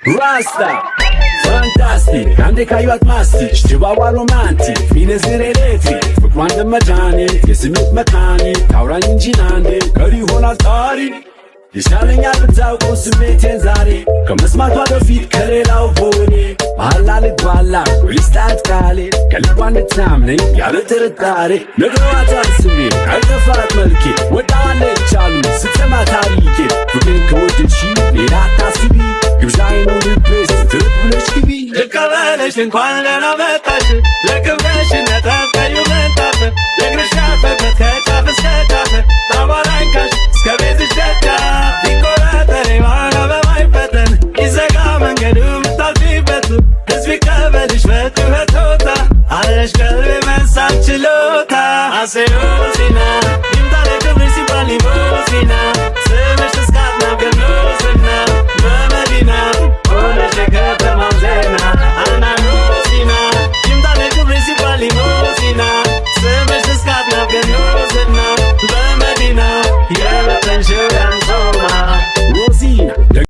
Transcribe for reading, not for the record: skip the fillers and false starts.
Rasta Fantastic Grande ካዩት ማስቲክ ጅባዋ ሮማንቲክ ፊነዝር ኤሌክትሪክ ፍቅሯን እንደመድኃኒት የስሜት መካኒክ ታውራኝ እንጂ ናንዴ ቀሪ ይሆናል ታሪክ ይሻለኛል ብታውቀው ስሜቴን ዛሬ ከመስማቷ በፊት ከሌላው ቦኔ ባላ ልግባላ ወይስታት ቃሌ ከልቧ እንድታምነኝ ያለ ጥርጣሬ ነግረዋታል ስሜት አይጠፋት መልኬ ወዳዋለች አሉ ስትሰማ ታሪኬ ፍቅሬን ከወደድሽ ሌላ አታስቢ ግብዣዬ ነው ልብሽ ትርት ብለሽ ግቢ ልቀበለሽ እንኳን ደህና መጣሽ ለክብረሽና